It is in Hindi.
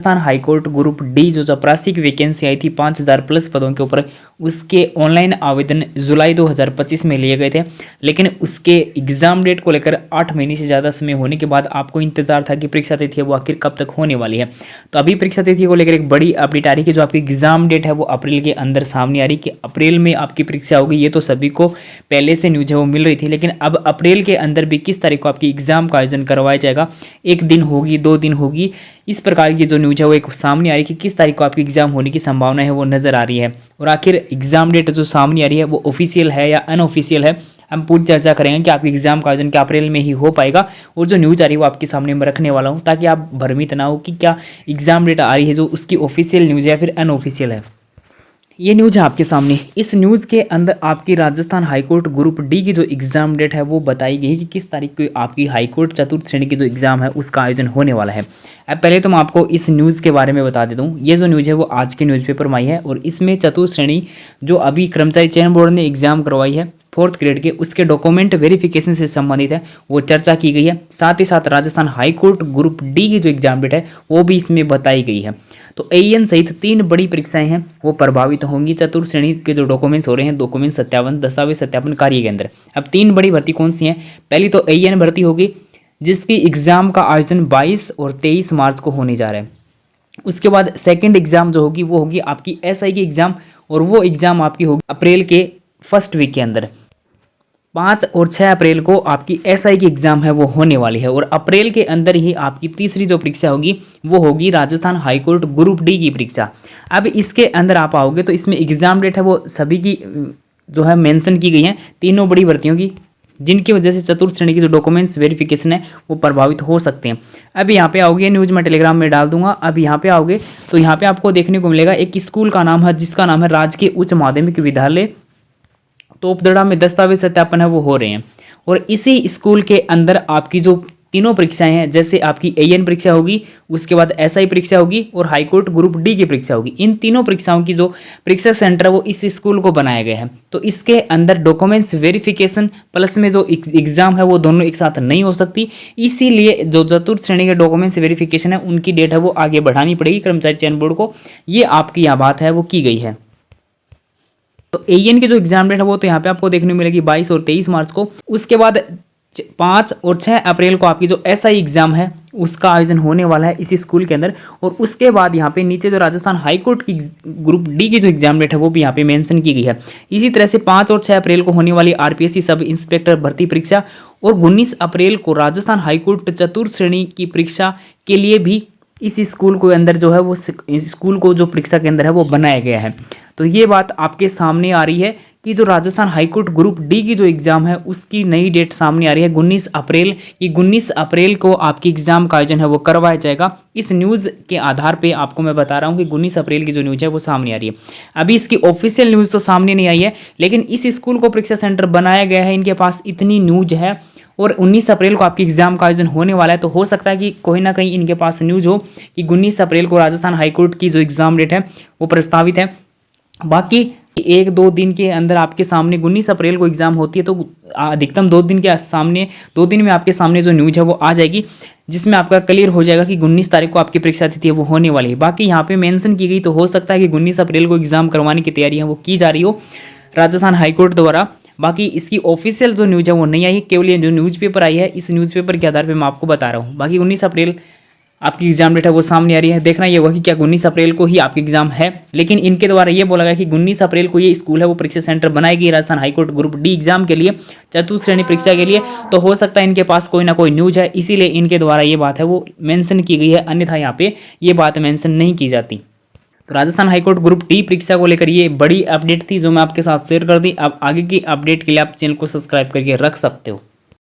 राजस्थान हाईकोर्ट ग्रुप डी जो चपरासी की वैकेंसी आई थी 5000 प्लस पदों के ऊपर, उसके ऑनलाइन आवेदन जुलाई 2025 में लिए गए थे। लेकिन उसके एग्जाम डेट को लेकर 8 महीने से ज़्यादा समय होने के बाद आपको इंतजार था कि परीक्षा तिथि है वो आखिर कब तक होने वाली है। तो अभी परीक्षा तिथि को लेकर एक बड़ी अपडेट आ रही है कि जो आपकी एग्जाम डेट है वो अप्रैल के अंदर सामने आ रही है कि अप्रैल में आपकी परीक्षा होगी। ये तो सभी को पहले से न्यूज है वो मिल रही थी, लेकिन अब अप्रैल के अंदर भी किस तारीख को आपकी एग्जाम का आयोजन करवाया जाएगा, 1 दिन होगी 2 दिन होगी, इस प्रकार की जो न्यूज है वो एक सामने आ रही है कि किस तारीख को आपकी एग्जाम होने की संभावना है वो नजर आ रही है। और आखिर एग्जाम डेट जो सामने आ रही है वो ऑफिशियल है या अनऑफिशियल है, हम पूरी चर्चा करेंगे कि आपकी एग्जाम का आयोजन क्या अप्रैल में ही हो पाएगा। और जो न्यूज आ रही है वो आपके सामने मैं रखने वाला हूँ ताकि आप भ्रमित ना हो कि क्या एग्जाम डेट आ रही है जो उसकी ऑफिशियल न्यूज है या फिर अनऑफिशियल है। ये न्यूज है आपके सामने। इस न्यूज़ के अंदर आपकी राजस्थान हाईकोर्ट ग्रुप डी की जो एग्ज़ाम डेट है वो बताई गई कि किस तारीख को आपकी हाईकोर्ट चतुर्थ श्रेणी की जो एग्ज़ाम है उसका आयोजन होने वाला है। अब पहले तो मैं आपको इस न्यूज़ के बारे में बता देता हूँ। ये जो न्यूज़ है वो आज के न्यूज़पेपर में आई है और इसमें चतुर्थ श्रेणी जो अभी कर्मचारी चयन बोर्ड ने एग्ज़ाम करवाई है 4th ग्रेड के, उसके डॉक्यूमेंट वेरिफिकेशन से संबंधित है वो चर्चा की गई है। साथ ही साथ राजस्थान हाईकोर्ट ग्रुप डी की जो एग्जाम डेट है वो भी इसमें बताई गई है। तो एएन सहित 3 बड़ी परीक्षाएं हैं वो प्रभावित होंगी चतुर्थ श्रेणी के जो डॉक्यूमेंट्स हो रहे हैं, डॉक्यूमेंट सत्यापन दस्तावेज सत्यापन कार्य के अंदर। अब 3 बड़ी भर्ती कौन सी हैं? पहली तो एएन भर्ती होगी जिसकी एग्जाम का आयोजन 22 और 23 मार्च को होने जा रहा है। उसके बाद सेकेंड एग्जाम जो होगी वो होगी आपकी एसआई की एग्जाम, और वो एग्जाम आपकी होगी अप्रैल के फर्स्ट वीक के अंदर। 5 और 6 अप्रैल को आपकी एसआई की एग्जाम है वो होने वाली है। और अप्रैल के अंदर ही आपकी तीसरी जो परीक्षा होगी वो होगी राजस्थान हाईकोर्ट ग्रुप डी की परीक्षा। अब इसके अंदर आप आओगे तो इसमें एग्जाम डेट है वो सभी की जो है मेंशन की गई है, तीनों बड़ी भर्तियों की, जिनकी वजह से चतुर्थ श्रेणी की जो डॉक्यूमेंट्स वेरिफिकेशन है वो प्रभावित हो सकते हैं। अब यहाँ पे आओगे, न्यूज़ मैं टेलीग्राम में डाल दूंगा। अब यहाँ पे आओगे तो यहाँ पे आपको देखने को मिलेगा एक स्कूल का नाम है जिसका नाम है राजकीय उच्च माध्यमिक विद्यालय तोपदड़ा में दस्तावेज सत्यापन है वो हो रहे हैं। और इसी स्कूल के अंदर आपकी जो तीनों परीक्षाएं हैं, जैसे आपकी एएन परीक्षा होगी, उसके बाद एसआई परीक्षा होगी और हाईकोर्ट ग्रुप डी की परीक्षा होगी, इन तीनों परीक्षाओं की जो परीक्षा सेंटर है वो इस स्कूल को बनाया गया है। तो इसके अंदर डॉक्यूमेंट्स वेरिफिकेशन प्लस में जो एग्जाम है वो दोनों एक साथ नहीं हो सकती। इसीलिए जो चतुर्थ श्रेणी के डॉक्यूमेंट्स वेरिफिकेशन है उनकी डेट है वो आगे बढ़ानी पड़ेगी कर्मचारी चयन बोर्ड को। ये आपकी यहाँ बात है वो की गई है। तो एएन की जो एग्जाम डेट है वो तो यहाँ पे आपको देखने को मिलेगी 22 और 23 मार्च को। उसके बाद 5 और 6 अप्रैल को आपकी जो एसआई एग्जाम है उसका आयोजन होने वाला है इसी स्कूल के अंदर। और उसके बाद यहाँ पे नीचे जो राजस्थान हाईकोर्ट की ग्रुप डी की जो एग्जाम डेट है वो भी यहाँ पे मेंशन की गई है। इसी तरह से 5 और 6 अप्रैल को होने वाली आरपीएससी सब इंस्पेक्टर भर्ती परीक्षा और 19 अप्रैल को राजस्थान हाईकोर्ट चतुर्थ श्रेणी की परीक्षा के लिए भी इस स्कूल के अंदर जो है वो स्कूल को जो परीक्षा केंद्र है वो बनाया गया है। तो ये बात आपके सामने आ रही है कि जो राजस्थान हाईकोर्ट ग्रुप डी की जो एग्जाम है उसकी नई डेट सामने आ रही है 19 अप्रैल की। 19 अप्रैल को आपकी एग्जाम का आयोजन है वो करवाया जाएगा। इस न्यूज़ के आधार पे आपको मैं बता रहा हूँ कि 19 अप्रैल की जो न्यूज़ है वो सामने आ रही है। अभी इसकी ऑफिशियल न्यूज़ तो सामने नहीं आई है, लेकिन इस स्कूल को परीक्षा सेंटर बनाया गया है, इनके पास इतनी न्यूज है। और 19 अप्रैल को आपकी एग्जाम का आयोजन होने वाला है। तो हो सकता है कि कोई ना कहीं इनके पास न्यूज हो कि 19 अप्रैल को राजस्थान हाईकोर्ट की जो एग्जाम डेट है वो प्रस्तावित है। बाकी 1-2 दिन के अंदर आपके सामने 19 अप्रैल को एग्जाम होती है तो अधिकतम 2 दिन के सामने 2 दिन में आपके सामने जो न्यूज है वो आ जाएगी, जिसमें आपका क्लियर हो जाएगा कि 19 तारीख को आपकी परीक्षा तिथि है वो होने वाली है। बाकी यहाँ पे मेंशन की गई तो हो सकता है कि 19 अप्रैल को एग्जाम करवाने की तैयारी है वो की जा रही हो राजस्थान हाईकोर्ट द्वारा। बाकी इसकी ऑफिशियल जो न्यूज़ है वो नहीं आई, केवल ये जो न्यूज़पेपर आई है इस न्यूज़पेपर के आधार पे मैं आपको बता रहा हूँ। बाकी 19 अप्रैल आपकी एग्जाम डेट है वो सामने आ रही है। देखना ये होगा कि क्या 19 अप्रैल को ही आपकी एग्जाम है, लेकिन इनके द्वारा ये बोला गया कि 19 अप्रैल को ये स्कूल है वो परीक्षा सेंटर बनाएगी Rajasthan high court group D exam के लिए, चतुर्थ श्रेणी परीक्षा के लिए। तो हो सकता है इनके पास कोई ना कोई न्यूज है, इसीलिए इनके द्वारा ये बात है वो मेंशन की गई है, अन्यथा यहाँ पे ये बात मेंशन नहीं की जाती। तो राजस्थान हाईकोर्ट ग्रुप डी परीक्षा को लेकर ये बड़ी अपडेट थी जो मैं आपके साथ शेयर कर दी। अब आगे की अपडेट के लिए आप चैनल को सब्सक्राइब करके रख सकते हो।